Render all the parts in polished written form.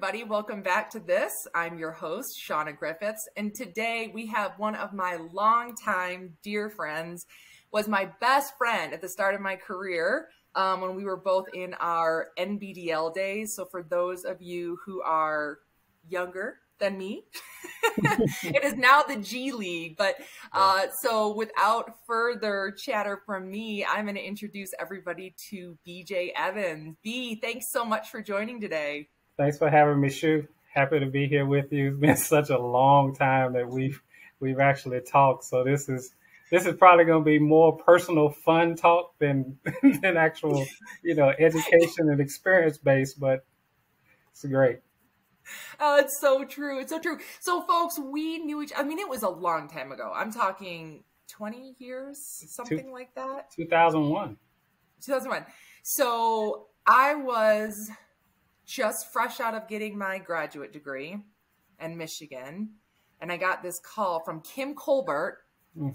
everybody. Welcome back to this. I'm your host, Shauna Griffiths, and today we have one of my longtime dear friends, was my best friend at the start of my career when we were both in our NBDL days. So for those of you who are younger than me, it is now the G League. But so without further chatter from me, I'm going to introduce everybody to BJ Evans. B, thanks so much for joining today. Thanks for having me, Shu. Happy to be here with you. It's been such a long time that we've actually talked. So this is probably going to be more personal, fun talk than actual, education and experience based. But it's great. Oh, it's so true. It's so true. So, folks, we knew I mean, it was a long time ago. I'm talking 20 years, something like that. 2001. 2001. So I was just fresh out of getting my graduate degree in Michigan. And I got this call from Kim Colbert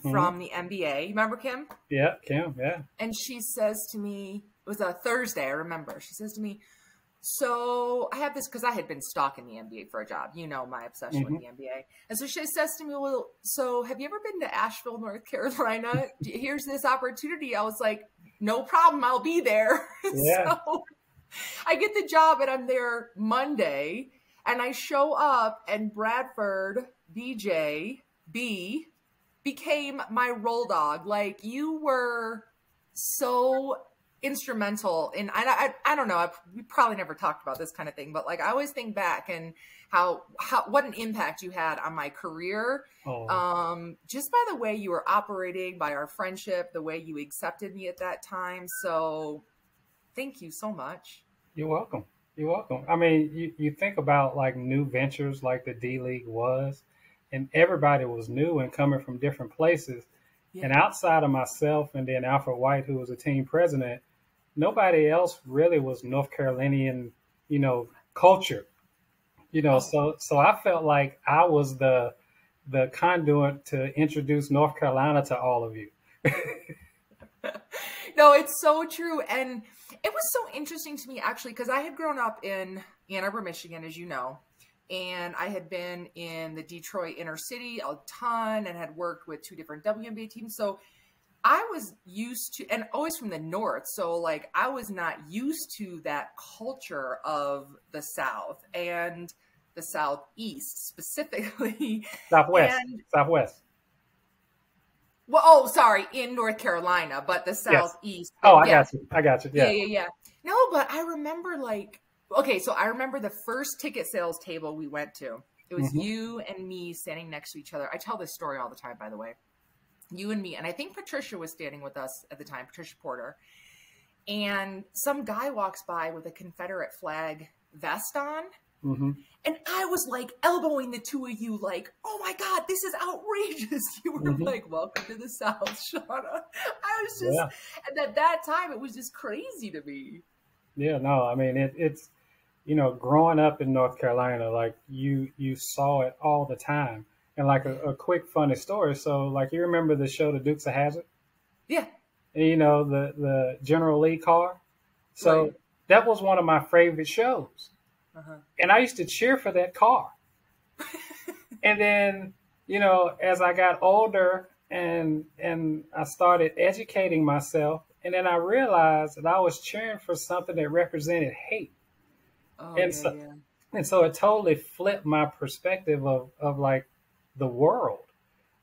from the NBA. You remember Kim? Yeah, Kim, yeah. And she says to me, it was a Thursday, I remember. She says to me, so I have this, because I had been stalking the NBA for a job. You know my obsession with the NBA. And so she says to me, well, so have you ever been to Asheville, North Carolina? Here's this opportunity. I was like, no problem. I'll be there. Yeah. So I get the job and I'm there Monday. And I show up and Bradford, BJ, B, became my roll dog. Like, you were so instrumental in, I don't know, we probably never talked about this kind of thing, but like I always think back and how what an impact you had on my career, just by the way you were operating, by our friendship, the way you accepted me at that time. So thank you so much. You're welcome. You're welcome. I mean, you think about like new ventures like the D League was, and everybody was new and coming from different places. Yeah. And outside of myself and then Alfred White, who was a team president, nobody else really was North Carolinian, culture, so I felt like I was the conduit to introduce North Carolina to all of you. No, it's so true. And it was so interesting to me, actually, because I had grown up in Ann Arbor, Michigan, as you know, and I had been in the Detroit inner city a ton and had worked with 2 different WNBA teams. So I was used to, and always from the North. So like, I was not used to that culture of the South and the Southeast specifically. Southwest. Well, oh, sorry, in North Carolina, but the Southeast. Yes. Oh, I got you. Yeah. No, but I remember so I remember the first ticket sales table we went to. It was you and me standing next to each other. I tell this story all the time, by the way. You and me, and I think Patricia was standing with us at the time, Patricia Porter, and some guy walks by with a Confederate flag vest on, and I was like elbowing the two of you like, oh my God, this is outrageous. You were like, welcome to the South, Shauna. I was just, and at that time, it was just crazy to me. Yeah, no, I mean, it's, growing up in North Carolina, like you saw it all the time. And like a quick funny story. So like, you remember the show, The Dukes of Hazzard? Yeah. And, the General Lee car. So that was one of my favorite shows. And I used to cheer for that car. And then, as I got older and I started educating myself, and then I realized that I was cheering for something that represented hate. And so it totally flipped my perspective of like, the world,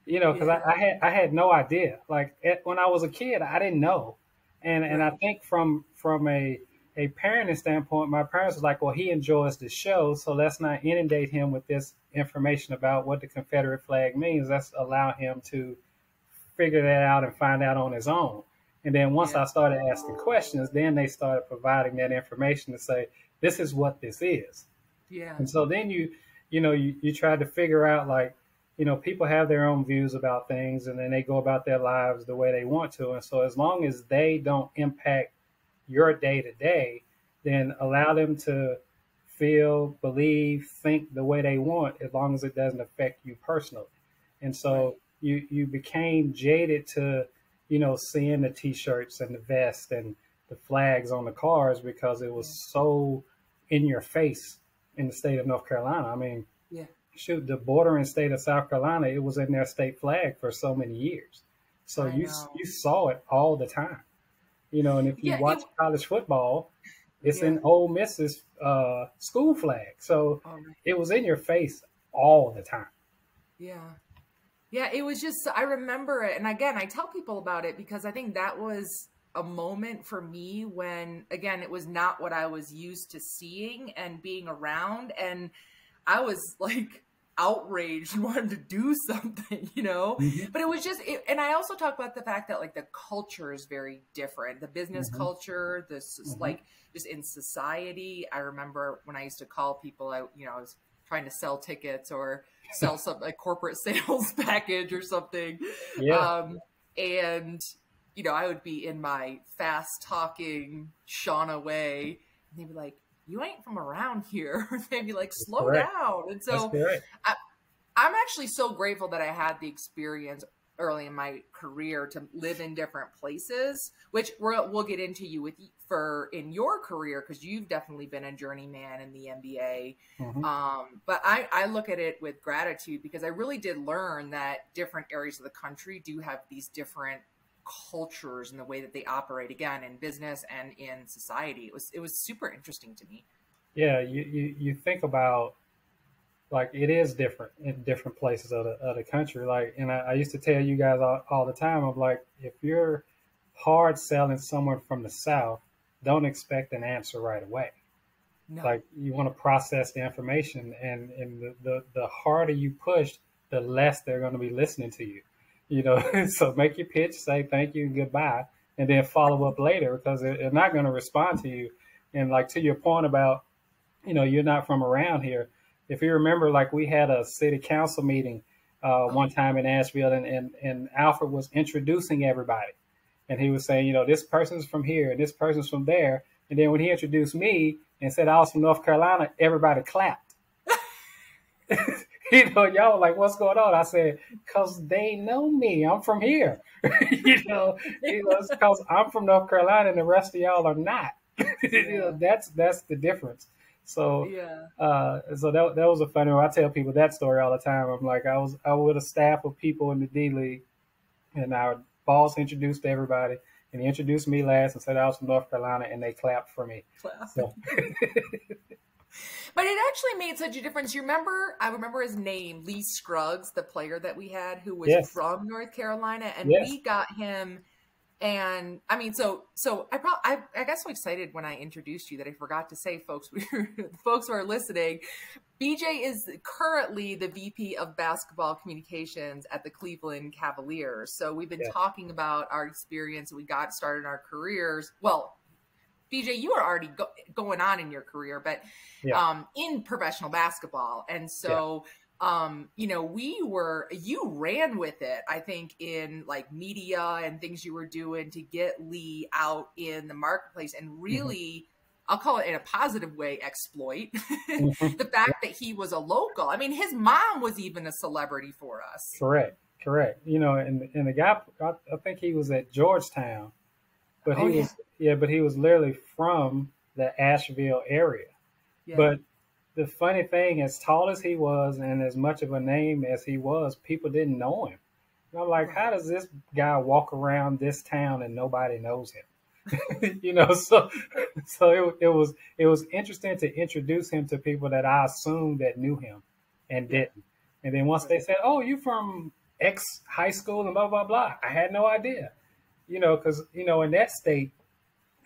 because I had no idea. Like when I was a kid, I didn't know, and I think from a parenting standpoint, my parents was like, well, he enjoys the show, so let's not inundate him with this information about what the Confederate flag means. Let's allow him to figure that out and find out on his own. And then once I started asking questions, then they started providing that information to say, this is what this is. Yeah. And so then you try to figure out like, people have their own views about things and then they go about their lives the way they want to. And so as long as they don't impact your day to day, then allow them to feel, believe, think the way they want, as long as it doesn't affect you personally. And so you became jaded to, seeing the T-shirts and the vest and the flags on the cars because it was so in your face in the state of North Carolina. I mean, Yeah. shoot, the bordering state of South Carolina, it was in their state flag for so many years. So I know. you saw it all the time, and if you Yeah. watch college football, it's Yeah. in Ole Miss's school flag. So All right. it was in your face all the time. Yeah. Yeah, it was just, I remember it. And again, I tell people about it because I think that was a moment for me when, again, it was not what I was used to seeing and being around. And I was like outraged and wanted to do something, Mm-hmm. But it was just, and I also talk about the fact that like the culture is very different. The business Mm-hmm. culture, this is Mm-hmm. like just in society. I remember when I used to call people, I was trying to sell tickets or sell some like corporate sales package or something. Yeah, And I would be in my fast talking Shauna way, and they'd be like, "You ain't from around here." They'd be like, that's "Slow correct. down." And That's so correct. I'm actually so grateful that I had the experience early in my career to live in different places, which we'll get into in your career, because you've definitely been a journeyman in the NBA. Mm-hmm. But I look at it with gratitude because I really did learn that different areas of the country do have these different cultures and the way that they operate, again, in business and in society. It was super interesting to me. Yeah, you think about, like, it is different in different places of the country. Like, and I used to tell you guys all the time, of like, if you're hard selling someone from the South, don't expect an answer right away. No. Like, you want to process the information, and the harder you push, the less they're going to be listening to you. So make your pitch, say thank you and goodbye, and then follow up later, because they're not going to respond to you. And like, to your point about, you're not from around here. If you remember, like, we had a city council meeting one time in Asheville, and Alfred was introducing everybody. And he was saying, this person's from here and this person's from there. And then when he introduced me and said I was from North Carolina, everybody clapped. Y'all were like, what's going on? I said, because they know me. I'm from here. It's because I'm from North Carolina and the rest of y'all are not. Yeah. That's the difference. So, Yeah. so that was a funny one. I tell people that story all the time. I'm like, I was with a staff of people in the D League, and our boss introduced everybody, and he introduced me last and said I was from North Carolina, and they clapped for me. So. But it actually made such a difference. I remember his name, Lee Scruggs, the player that we had, who was Yes. from North Carolina, and Yes. we got him. And I mean, so I got so excited when I introduced you that I forgot to say, folks, folks who are listening, BJ is currently the VP of basketball communications at the Cleveland Cavaliers. So we've been Yes. talking about our experience. We got started in our careers. Well, BJ, you were already going on in your career, but Yeah. in professional basketball. And so, you ran with it, I think, in like media and things you were doing to get Lee out in the marketplace and really, I'll call it in a positive way, exploit Mm-hmm. the fact that he was a local. I mean, his mom was even a celebrity for us. Correct. And the guy, I think he was at Georgetown, but he was literally from the Asheville area. Yeah. But the funny thing, as tall as he was and as much of a name as he was, people didn't know him. And I'm like, how does this guy walk around this town and nobody knows him? So it was interesting to introduce him to people that I assumed that knew him and didn't. And then once they said, "Oh, you from X high school and blah blah blah," I had no idea. Because in that state,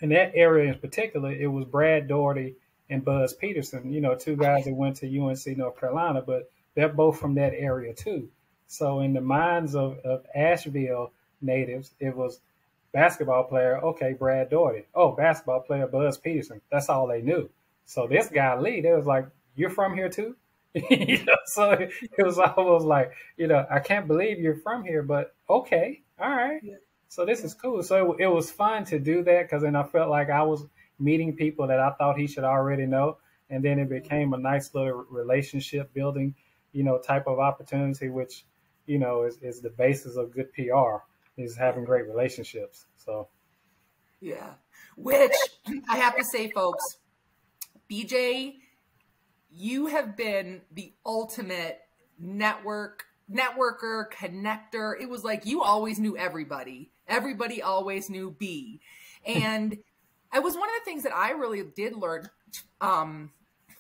in that area in particular, it was Brad Daugherty and Buzz Peterson. Two guys that went to UNC North Carolina, but they're both from that area too. So in the minds of Asheville natives, it was basketball player, okay, Brad Daugherty. Oh, basketball player, Buzz Peterson. That's all they knew. So this guy, Lee, they was like, you're from here too? So it was almost like, I can't believe you're from here, but okay, all right. Yeah. So this is cool. So it was fun to do that, because then I felt like I was meeting people that I thought he should already know. And then it became a nice little relationship building, type of opportunity, which, is the basis of good PR, is having great relationships. So, yeah. Which I have to say, folks, BJ, you have been the ultimate networker, connector. It was like you always knew everybody. Everybody always knew B. And it was one of the things that I really did learn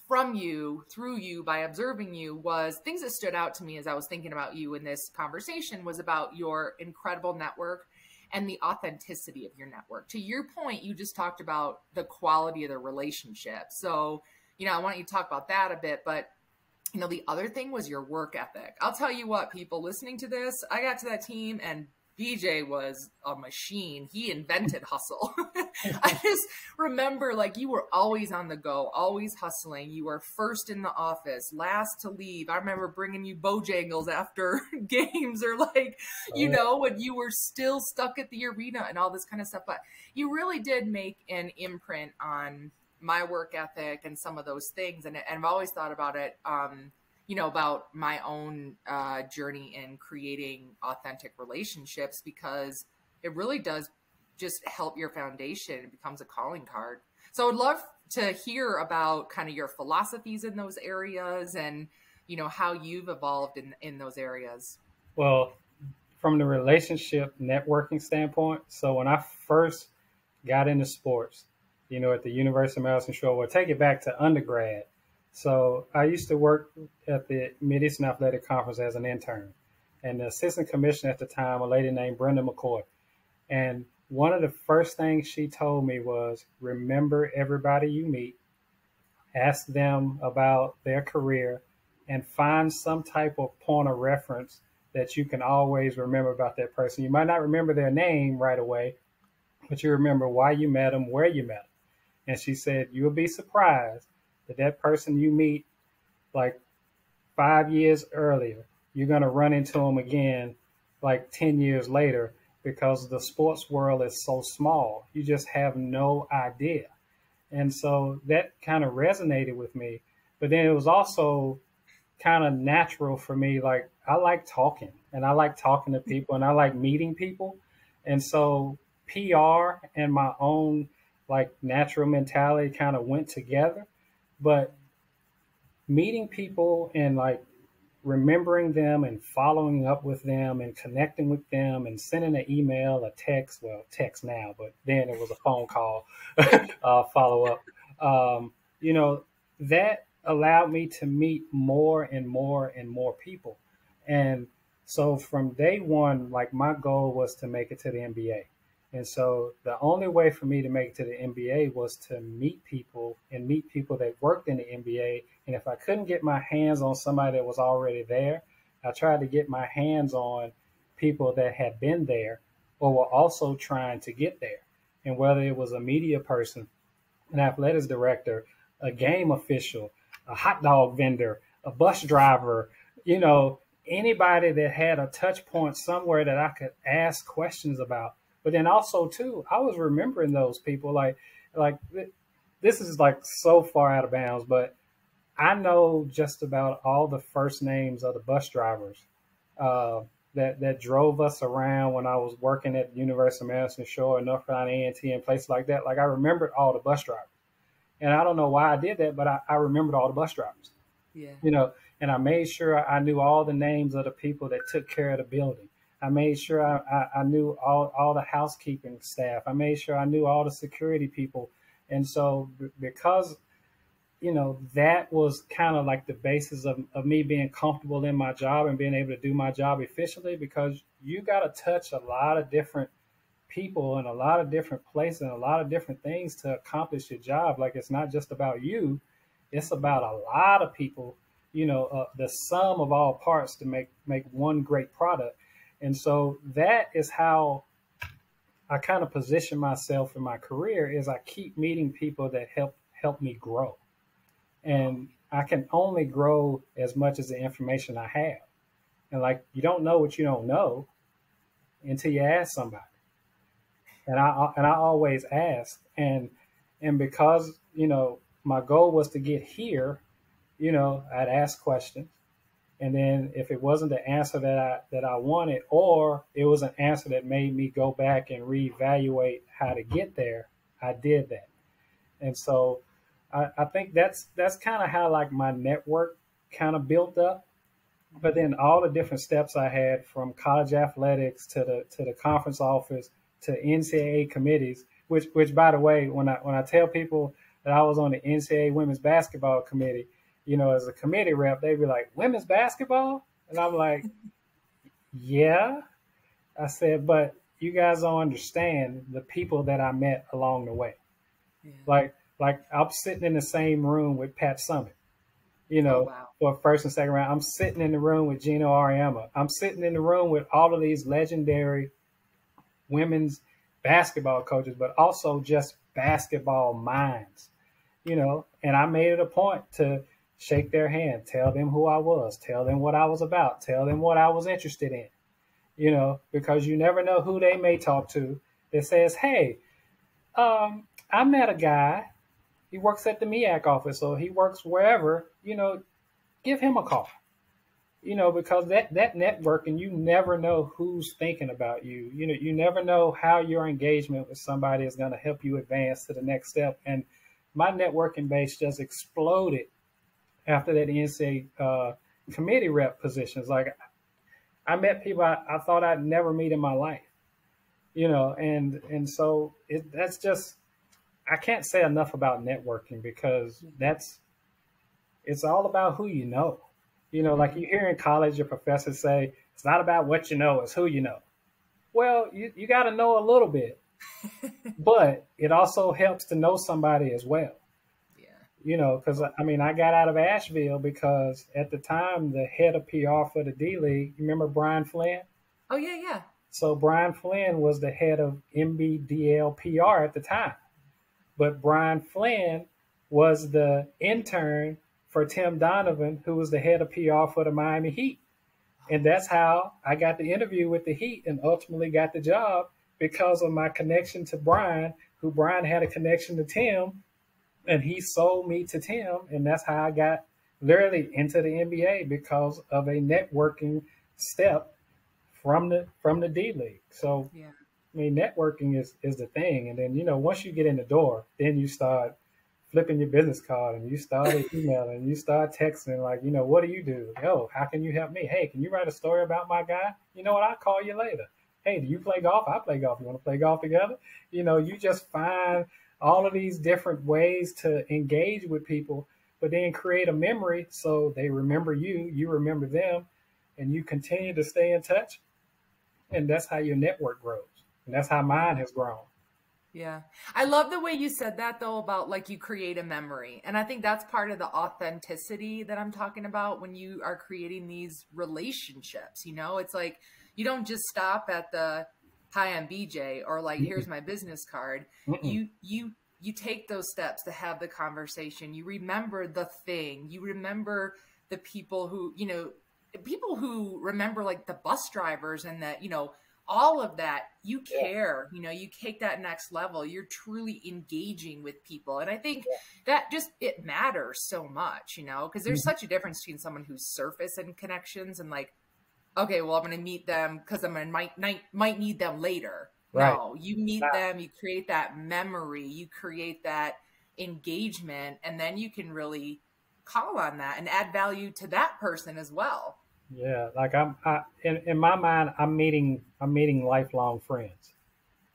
from you, through you, by observing you, was things that stood out to me as I was thinking about you in this conversation was about your incredible network and the authenticity of your network. To your point, you just talked about the quality of the relationship. So, I want you to talk about that a bit, but the other thing was your work ethic. I'll tell you what, people listening to this, I got to that team and BJ was a machine. He invented hustle. I just remember you were always on the go, always hustling. You were first in the office, last to leave. I remember bringing you Bojangles after games or when you were still stuck at the arena and all this kind of stuff. But you really did make an imprint on my work ethic and some of those things. And I've always thought about it, about my own journey in creating authentic relationships, because it really does just help your foundation. It becomes a calling card. So I'd love to hear about kind of your philosophies in those areas and, how you've evolved in those areas. Well, from the relationship networking standpoint, so when I first got into sports, at the University of Maryland Shore, we'll take it back to undergrad. So I used to work at the Mid-Eastern Athletic Conference as an intern. And the assistant commissioner at the time, a lady named Brenda McCoy. And one of the first things she told me was, remember everybody you meet, ask them about their career, and find some type of point of reference that you can always remember about that person. You might not remember their name right away, but you remember why you met them, where you met them. And she said, you'll be surprised that person you meet 5 years earlier, you're going to run into them again 10 years later, because the sports world is so small. You just have no idea. And so that kind of resonated with me. But then it was also kind of natural for me. I like talking, and I like talking to people, and I like meeting people. And so PR and my own natural mentality kind of went together. But meeting people and remembering them and following up with them and connecting with them and sending an email, a text, text now, but then it was a phone call, follow up. That allowed me to meet more and more and more people. And so from day one, my goal was to make it to the NBA. And so the only way for me to make it to the NBA was to meet people that worked in the NBA. And if I couldn't get my hands on somebody that was already there, I tried to get my hands on people that had been there or were also trying to get there. And whether it was a media person, an athletics director, a game official, a hot dog vendor, a bus driver, anybody that had a touch point somewhere that I could ask questions about. But then also, too, I was remembering those people this is so far out of bounds, but I know just about all the first names of the bus drivers that drove us around when I was working at the University of Maryland Shore, North Carolina A&T, and places like that. I remembered all the bus drivers. And I don't know why I did that, but I remembered all the bus drivers. Yeah. And I made sure I knew all the names of the people that took care of the building. I made sure I knew all the housekeeping staff. I made sure I knew all the security people. And so because, that was kind of the basis of me being comfortable in my job and being able to do my job efficiently, because you got to touch a lot of different people in a lot of different places and a lot of different things to accomplish your job. It's not just about you. It's about a lot of people, the sum of all parts to make one great product. And so that is how I kind of position myself in my career, is I keep meeting people that help me grow. And I can only grow as much as the information I have. And you don't know what you don't know until you ask somebody. And I always ask. And because, my goal was to get here, I'd ask questions. And then if it wasn't the answer that I wanted, or it was an answer that made me go back and reevaluate how to get there, I did that. And so I think that's kind of how like my network kind of built up. But then all the different steps I had from college athletics to the conference office to NCAA committees, which by the way, when I tell people that I was on the NCAA women's basketball committee, as a committee rep, they'd be like, women's basketball? And I'm like, yeah. I said, but you guys don't understand the people that I met along the way. Yeah. Like I'm sitting in the same room with Pat Summitt, Oh, wow. for first and second round. I'm sitting in the room with Gino Auriemma. I'm sitting in the room with all of these legendary women's basketball coaches, but also just basketball minds, and I made it a point to shake their hand, tell them who I was, tell them what I was about, tell them what I was interested in, because you never know who they may talk to that says, hey, I met a guy, he works at the MEAC office, or he works wherever, give him a call, because that networking, you never know who's thinking about you. You never know how your engagement with somebody is going to help you advance to the next step. And my networking base just exploded after that NCAA committee rep positions. Like I met people I thought I'd never meet in my life, and so that's just, I can't say enough about networking because it's all about who you know. Like you hear in college, your professors say, it's not about what you know, it's who you know. Well, you got to know a little bit, but it also helps to know somebody as well. Yeah. Because I got out of Asheville because at the time, the head of PR for the D League, you remember Brian Flynn? Oh, yeah, yeah. So Brian Flynn was the head of MBDL PR at the time. But Brian Flynn was the intern for Tim Donovan, who was the head of PR for the Miami Heat. And that's how I got the interview with the Heat and ultimately got the job because of my connection to Brian, who Brian had a connection to Tim, and he sold me to Tim. And that's how I got literally into the NBA because of a networking step from the D League. So, yeah. Networking is the thing. And then, once you get in the door, then you start flipping your business card and you start emailing and you start texting like, what do you do? Yo, how can you help me? Hey, can you write a story about my guy? You know what? I'll call you later. Hey, do you play golf? I play golf. You want to play golf together? You just find all of these different ways to engage with people, but then create a memory so they remember you, you remember them, and you continue to stay in touch. And that's how your network grows. And that's how mine has grown. Yeah. I love the way you said that, though, about like you create a memory. And I think that's part of the authenticity that I'm talking about when you are creating these relationships. It's like you don't just stop at the hi, I'm BJ, or like, here's my business card. You take those steps to have the conversation. You remember the thing. You remember the people who, people who remember like the bus drivers and that, all of that, you care, you take that next level, you're truly engaging with people. And I think that it matters so much, because there's such a difference between someone who's surface and connections and like, okay, well, I'm going to meet them because might need them later. Right. No, you meet them, you create that memory, you create that engagement, and then you can really call on that and add value to that person as well. Yeah, like in my mind, I'm meeting lifelong friends.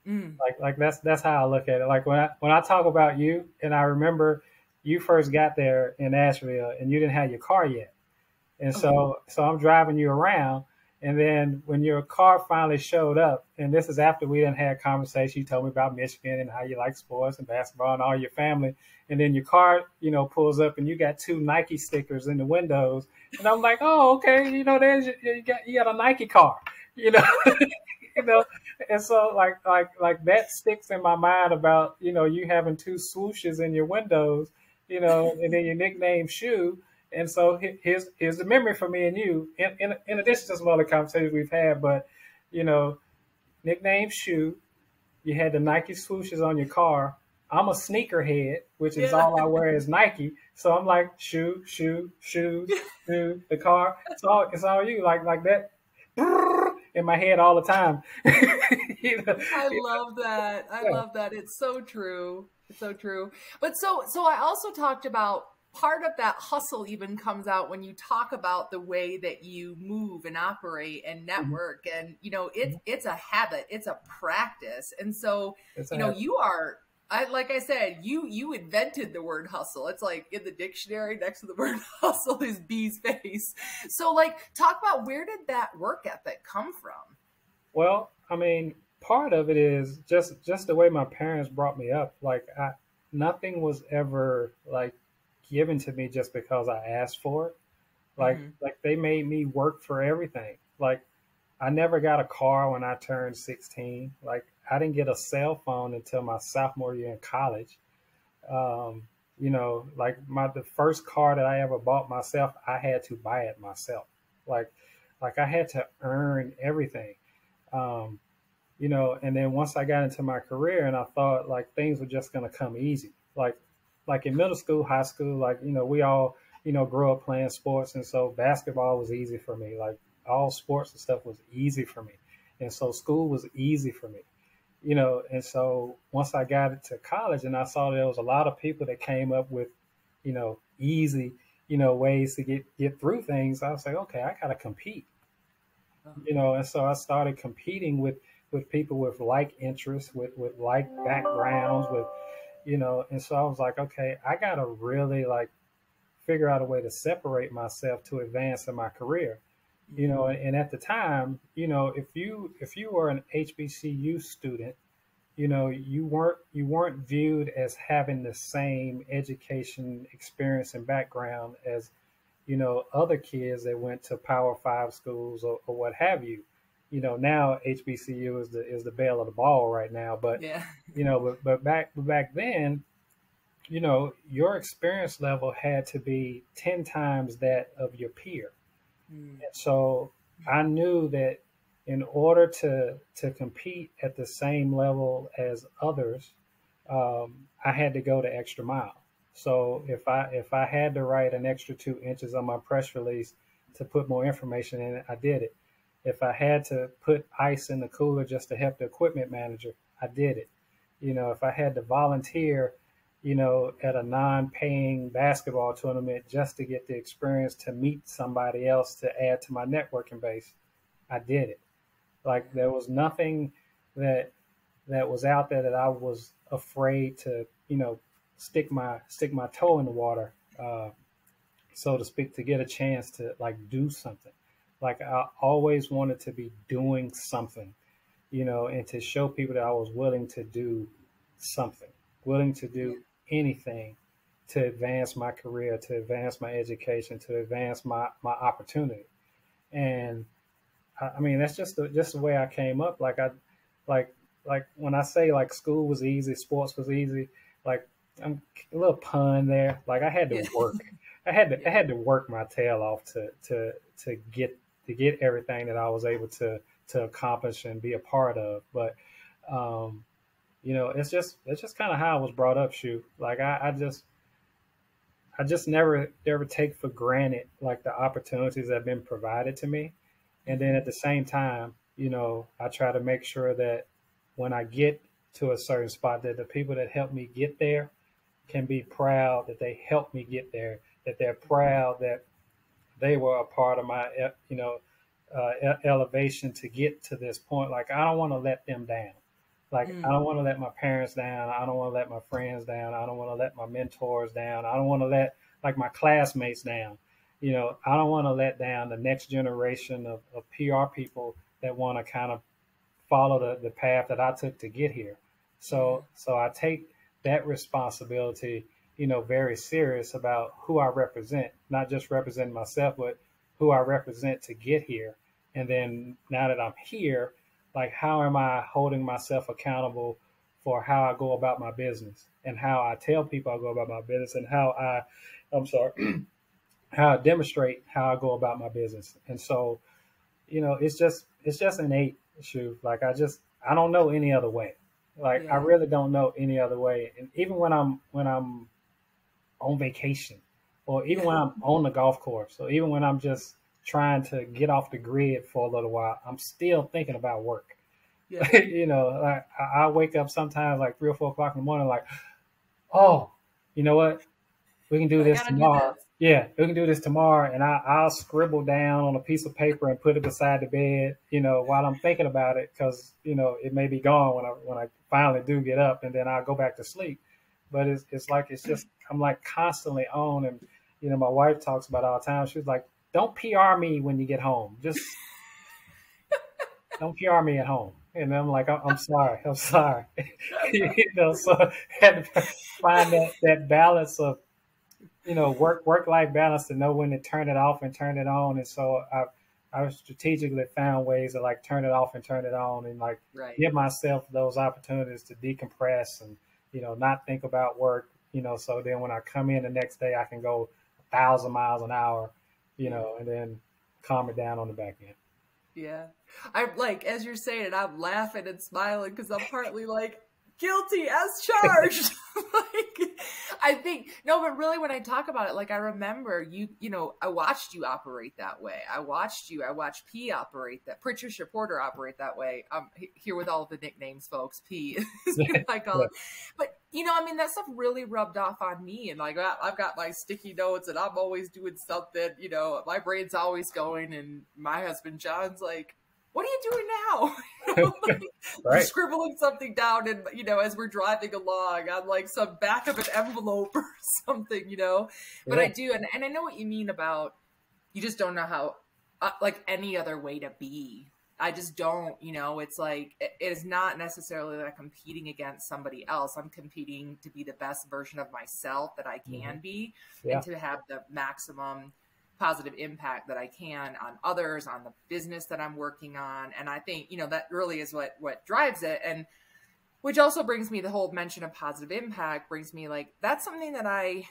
Like that's how I look at it. Like when I talk about you, and I remember you first got there in Asheville, and you didn't have your car yet, and so I'm driving you around, and then when your car finally showed up, and this is after we done had a conversation, you told me about Michigan and how you like sports and basketball and all your family, and then your car, pulls up, and you got 2 Nike stickers in the windows. And I'm like, oh, okay, there's you got a Nike car, and so like that sticks in my mind about you having 2 swooshes in your windows, and then your nickname Shoe, and so here's the memory for me and you. In addition to some other conversations we've had, but nickname Shoe, you had the Nike swooshes on your car. I'm a sneakerhead, which is all I wear is Nike. So I'm like, shoe, the car. It's all you like that in my head all the time. I love that. I Yeah. love that. It's so true. It's so true. But so I also talked about part of that hustle even comes out when you talk about the way that you move and operate and Mhm. network, and Mhm. it's a habit, it's a practice. And so, It's a habit. you are, I like I said, you invented the word hustle. It's like in the dictionary next to the word hustle is bee's face. So like talk about, where did that work ethic come from? Well, I mean, part of it is just the way my parents brought me up. Like, nothing was ever like given to me just because I asked for it. Hmm. Like they made me work for everything. Like, I never got a car when I turned 16. Like, I didn't get a cell phone until my sophomore year in college. Um, like the first car that I ever bought myself, I had to buy it myself. Like, I had to earn everything. Um, and then once I got into my career and I thought like things were just going to come easy. Like in middle school, high school, like, we all, grew up playing sports. And so basketball was easy for me. Like, all sports and stuff was easy for me. And so school was easy for me, and so once I got into college and I saw there was a lot of people that came up with, easy, ways to get through things, I was like, okay, I got to compete. And so I started competing with people with like interests, with like backgrounds, and so I was like, okay, I gotta really like figure out a way to separate myself to advance in my career. And at the time, if you were an HBCU student, you weren't viewed as having the same education experience and background as other kids that went to Power Five schools or what have you. Now HBCU is the belle of the ball right now, but Yeah. but back then, your experience level had to be 10 times that of your peer. Mm. And so I knew that in order to compete at the same level as others, I had to go the extra mile. So if I had to write an extra 2 inches on my press release to put more information in it, I did it. If I had to put ice in the cooler just to help the equipment manager, I did it. If I had to volunteer, at a non-paying basketball tournament just to get the experience to meet somebody else to add to my networking base, I did it. Like, there was nothing that was out there that I was afraid to, stick my toe in the water, so to speak, to get a chance to like do something. Like, I always wanted to be doing something, and to show people that I was willing to do something, willing to Yeah. do anything to advance my career, to advance my education, to advance my opportunity. And I mean, that's just the way I came up. Like like when I say like school was easy, sports was easy, like, I'm a little pun there. Like, I had to Yeah. work. I had to I Yeah. had to work my tail off to get everything that I was able to accomplish and be a part of. But um, it's just kind of how I was brought up. Shoot, like, I just never take for granted like the opportunities that have been provided to me. And then Hmm. at the same time, I try to make sure that when I get to a certain spot, that the people that help me get there can be proud that they helped me get there, that they're proud that they were a part of my, elevation to get to this point. Like, I don't want to let them down. Like, I Mm. don't want to let my parents down. I don't want to let my friends down. I don't want to let my mentors down. I don't want to let like my classmates down. I don't want to let down the next generation of PR people that want to kind of follow the path that I took to get here. Yeah. So I take that responsibility, very serious about who I represent, not just represent myself, but who I represent to get here. And then now that I'm here, like, how am I holding myself accountable for how I go about my business and how I tell people I go about my business and I'm sorry, how I demonstrate how I go about my business. And so, it's just innate. Shoot, like, I don't know any other way. Like, I Yeah. really don't know any other way. And even when I'm on vacation, or even Yeah. when I'm on the golf course, or even when I'm just trying to get off the grid for a little while, I'm still thinking about work. Yeah. You know, like I wake up sometimes like 3 or 4 o'clock in the morning, like, oh, you know what? We can do I this gotta do tomorrow. this. Yeah, we can do this tomorrow. And I'll scribble down on a piece of paper and put it beside the bed, you know, while I'm thinking about it, because, you know, it may be gone when I finally do get up, and then I'll go back to sleep. But it's like, it's just, I'm like constantly on. And, you know, my wife talks about it all the time. She's like, don't PR me when you get home. Just don't PR me at home. And I'm like, I'm sorry. I'm sorry. You know, so I had to find that balance of, you know, work life balance, to know when to turn it off and turn it on. And so I've strategically found ways to like turn it off and turn it on, and like Right. give myself those opportunities to decompress and, you know, not think about work, you know, so then when I come in the next day, I can go 1,000 miles an hour, you Yeah. know, and then calm it down on the back end. Yeah. I'm like, as you're saying it, I'm laughing and smiling because I'm partly like, guilty as charged. Like, I think, no, but really when I talk about it, like I remember you know, I watched you operate that way. I watched P operate that, Patricia Porter operate that way. Here with all of the nicknames, folks, P is what I call Yeah. it. But, you know, I mean, that stuff really rubbed off on me. And like, I've got my sticky notes and I'm always doing something, you know, my brain's always going. And my husband, John's like, what are you doing now? You know, like, Right. scribbling something down, and you know, as we're driving along on like some back of an envelope or something, you know. But Yeah. I do, and I know what you mean about, you just don't know how, like any other way to be. I just don't, you know. It's like it is not necessarily that I'm competing against somebody else. I'm competing to be the best version of myself that I Mm-hmm. can be, Yeah. and to have the maximum positive impact that I can on others, on the business that I'm working on. And I think, you know, that really is what drives it. And which also brings me, the whole mention of positive impact brings me like, that's something that I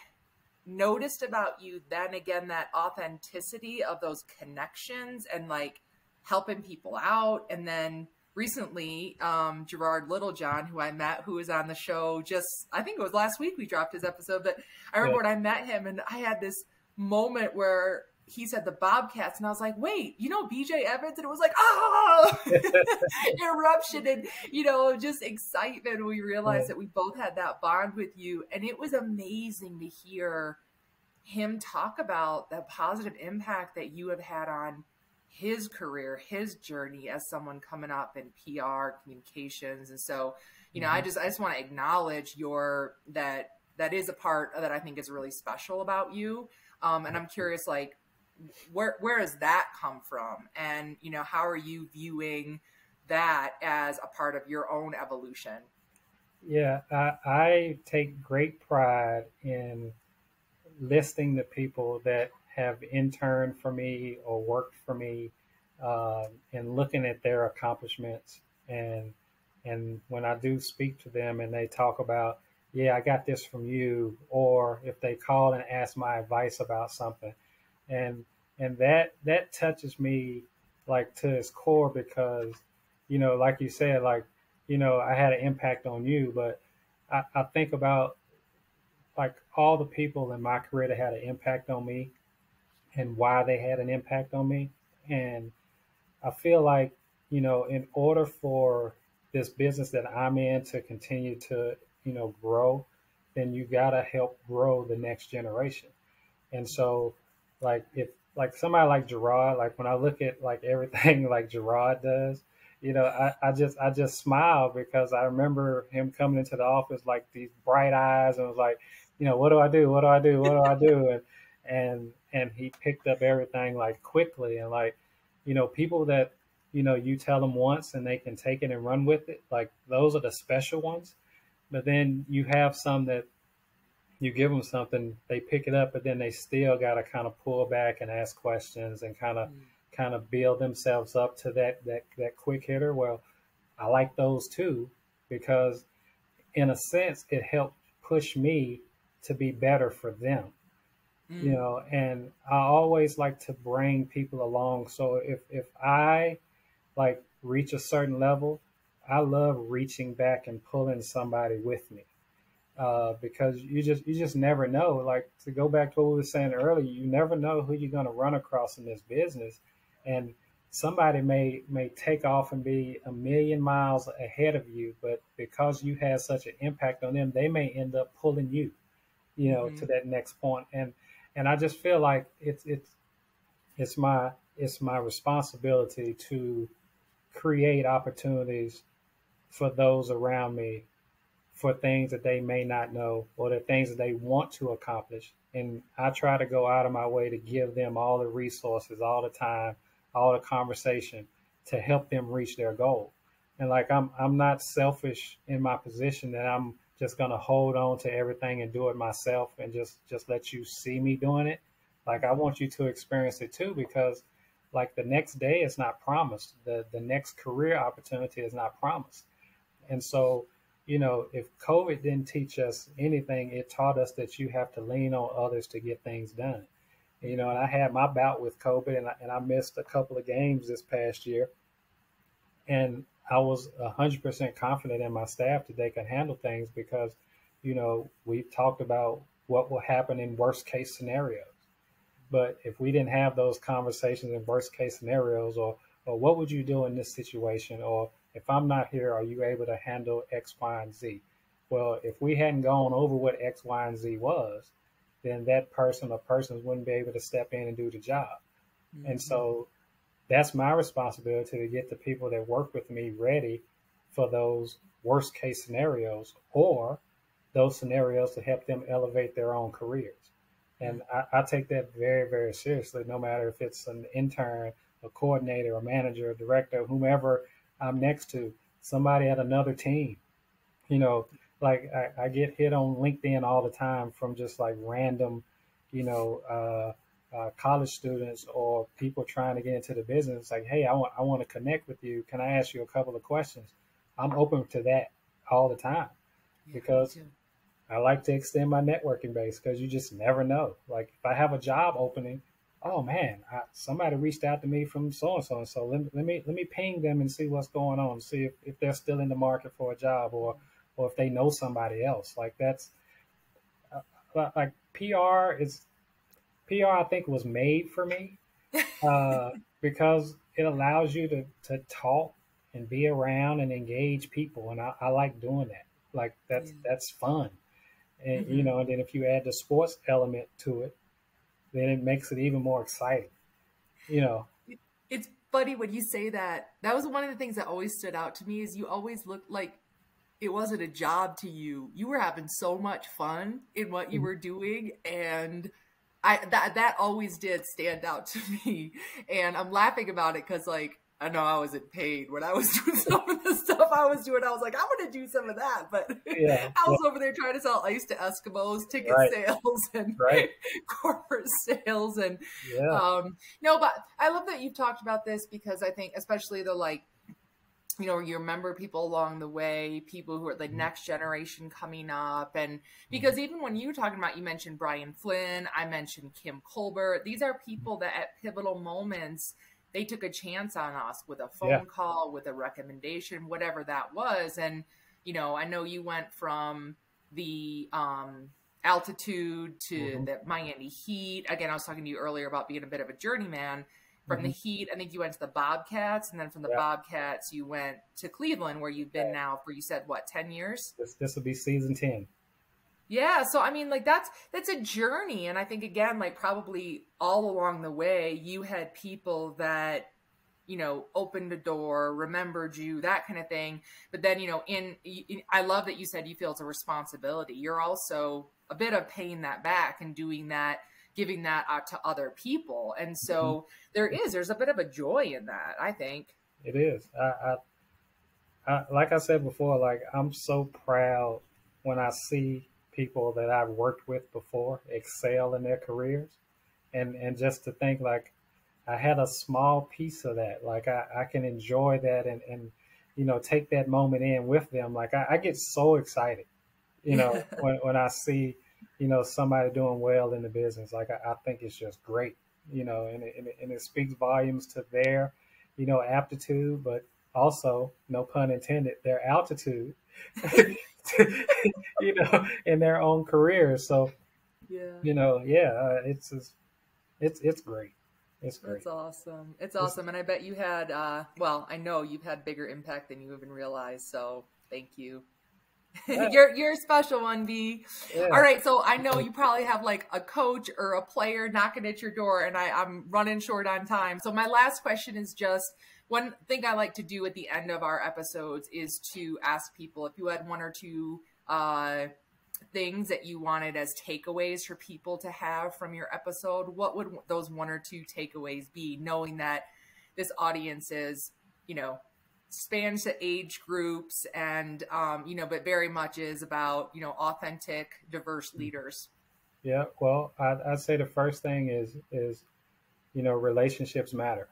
noticed about you. Then again, that authenticity of those connections and like helping people out. And then recently, Gerard Littlejohn, who I met, who was on the show just, I think it was last week we dropped his episode, but I remember Yeah. when I met him and I had this moment where he said the Bobcats, and I was like, wait, you know BJ Evans? And it was like, oh, eruption, and you know, just excitement. We Yeah. realized that we both had that bond with you, and it was amazing to hear him talk about the positive impact that you have had on his career, his journey as someone coming up in PR communications. And so, you know, Mm-hmm. I just want to acknowledge that is a part that I think is really special about you. And I'm curious, like, where does that come from? And, you know, how are you viewing that as a part of your own evolution? Yeah. I take great pride in listing the people that have interned for me or worked for me, and looking at their accomplishments. And when I do speak to them and they talk about, yeah, I got this from you, or if they call and ask my advice about something, and that touches me like to its core, because, you know, like you said, like, you know, I had an impact on you, but I think about like all the people in my career that had an impact on me and why they had an impact on me. And I feel like, you know, in order for this business that I'm in to continue to, you know, grow, then you got to help grow the next generation. And so, like, if like somebody like Gerard, like when I look at like everything like Gerard does, you know, I just smile, because I remember him coming into the office like these bright eyes and was like, you know, what do I do? What do I do? What do I do? And he picked up everything like quickly. And like, you know, people that, you know, you tell them once and they can take it and run with it, like those are the special ones. But then you have some that you give them something, they pick it up, but then they still got to kind of pull back and ask questions and kind of build themselves up to that quick hitter. Well, I like those too, because in a sense it helped push me to be better for them. You Mm. know, and I always like to bring people along. So if I like reach a certain level, I love reaching back and pulling somebody with me, because you just never know. Like, to go back to what we were saying earlier, you never know who you're going to run across in this business, and somebody may take off and be a million miles ahead of you, but because you had such an impact on them, they may end up pulling you, to that next point. And I just feel like it's my responsibility to create opportunities for those around me for things that they may not know or the things that they want to accomplish. And I try to go out of my way to give them all the resources, all the time, all the conversation to help them reach their goal. And like I'm not selfish in my position that I'm just gonna hold on to everything and do it myself and just let you see me doing it. Like I want you to experience it too, because like the next day is not promised. The next career opportunity is not promised. And so, if COVID didn't teach us anything, it taught us that you have to lean on others to get things done. And I had my bout with COVID, and I missed a couple of games this past year. And I was 100% confident in my staff that they could handle things because, we've talked about what will happen in worst case scenarios. But if we didn't have those conversations in worst case scenarios, or what would you do in this situation? Or if I'm not here, are you able to handle X, Y, and Z? Well, if we hadn't gone over what X, Y, and Z was, then that person or persons wouldn't be able to step in and do the job. Mm-hmm. And so that's my responsibility to get the people that work with me ready for those worst case scenarios or those scenarios to help them elevate their own careers. And I take that very, very seriously, no matter if it's an intern, a coordinator, a manager, a director, whomever I'm next to, somebody at another team. Like I get hit on LinkedIn all the time from just like random, college students or people trying to get into the business. Like, hey, I want to connect with you. Can I ask you a couple of questions? I'm open to that all the time because I like to extend my networking base because you just never know. Like if I have a job opening, oh man, somebody reached out to me from so-and-so. And so let me ping them and see what's going on, see if they're still in the market for a job or if they know somebody else. Like that's like PR, I think was made for me because it allows you to talk and be around and engage people. And I like doing that. Like that's fun. And, and then if you add the sports element to it, then it makes it even more exciting, It's funny when you say that. That was one of the things that always stood out to me is you always looked like it wasn't a job to you. You were having so much fun in what you were doing. And that always did stand out to me. And I'm laughing about it because like, I know I wasn't paid when I was doing some of the stuff I was doing. I was like, I want to do some of that. But I was over there trying to sell ice to Eskimos, ticket sales, and corporate sales. And no, but I love that you've talked about this because I think especially the like, you remember people along the way, people who are the next generation coming up. And because even when you were talking about, you mentioned Brian Flynn, I mentioned Kim Colbert. These are people that at pivotal moments, they took a chance on us with a phone call, with a recommendation, whatever that was. And, I know you went from the altitude to the Miami Heat. Again, I was talking to you earlier about being a bit of a journeyman. From the Heat, I think you went to the Bobcats. And then from the Bobcats, you went to Cleveland, where you've been now for, you said, what, 10 years? This will be season 10. Yeah. So, I mean, like that's a journey. And I think, again, like probably all along the way, you had people that, opened a door, remembered you, that kind of thing. But then, I love that you said you feel it's a responsibility. You're also a bit of paying that back and doing that, giving that out to other people. And so there's a bit of a joy in that, I think. It is. I like I said before, like I'm so proud when I see people that I've worked with before excel in their careers. And just to think like I had a small piece of that, like I can enjoy that and take that moment in with them. Like I get so excited, when I see, somebody doing well in the business. Like I think it's just great, and it speaks volumes to their, aptitude, but also, no pun intended, their altitude, in their own careers. So, it's great. It's great. That's awesome. It's awesome. And I bet you had, well, I know you've had bigger impact than you even realized. So thank you. Yeah. You're a special one, B. Yeah. All right. So I know you probably have like a coach or a player knocking at your door, and I'm running short on time. So my last question is just one thing I like to do at the end of our episodes is to ask people if you had one or two things that you wanted as takeaways for people to have from your episode. What would those one or two takeaways be, knowing that this audience is, spans the age groups and, but very much is about, authentic, diverse leaders? Yeah. Well, I'd say the first thing is, relationships matter,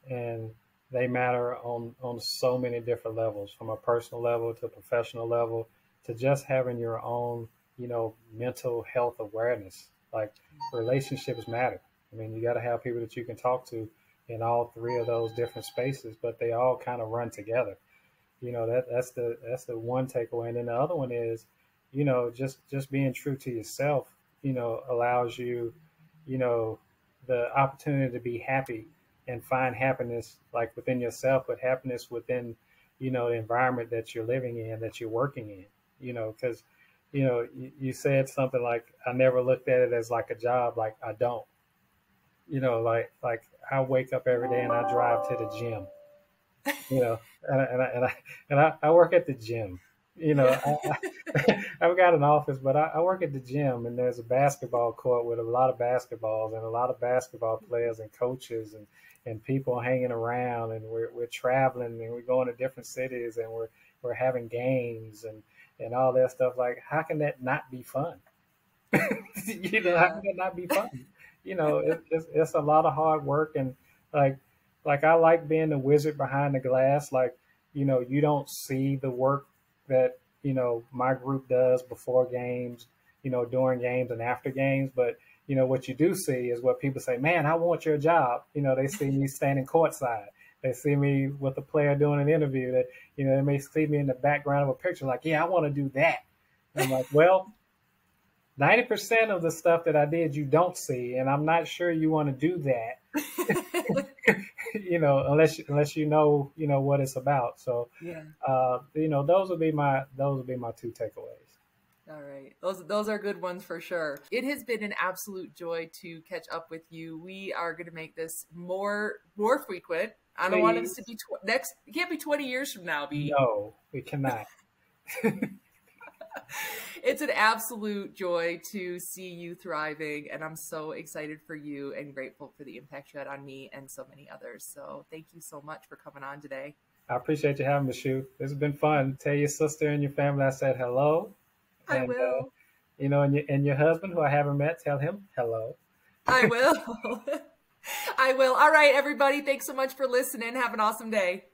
and they matter on so many different levels, from a personal level to a professional level, to just having your own, mental health awareness. Like, relationships matter. I mean, you got to have people that you can talk to in all three of those different spaces, but they all kind of run together. That's the one takeaway. And then the other one is, just being true to yourself, allows you, the opportunity to be happy and find happiness like within yourself, but happiness within, the environment that you're living in, that you're working in, because, you said something like, I never looked at it as like a job. Like, I don't, like I wake up every day and I drive to the gym, and I work at the gym. I've got an office, but I work at the gym, and there's a basketball court with a lot of basketballs and a lot of basketball players and coaches and people hanging around, and we're traveling and we're going to different cities, and we're having games and all that stuff. Like, how can that not be fun? How can that not be fun? It's a lot of hard work, and like I like being the wizard behind the glass. Like, you don't see the work that, my group does before games, during games and after games. But, what you do see is what people say, man, I want your job. They see me standing courtside. They see me with a player doing an interview that, they may see me in the background of a picture like, yeah, I want to do that. And I'm like, well, 90% of the stuff that I did, you don't see. And I'm not sure you want to do that, unless you know what it's about. So, yeah. Those would be my two takeaways. All right. Those are good ones for sure. It has been an absolute joy to catch up with you. We are going to make this more frequent. I don't want this to be it can't be 20 years from now, B. No, we cannot. It's an absolute joy to see you thriving, and I'm so excited for you and grateful for the impact you had on me and so many others. So thank you so much for coming on today. I appreciate you having me, Shu. This has been fun. Tell your sister and your family I said hello. I will. And your husband, who I haven't met, tell him hello. I will. I will. All right, everybody. Thanks so much for listening. Have an awesome day.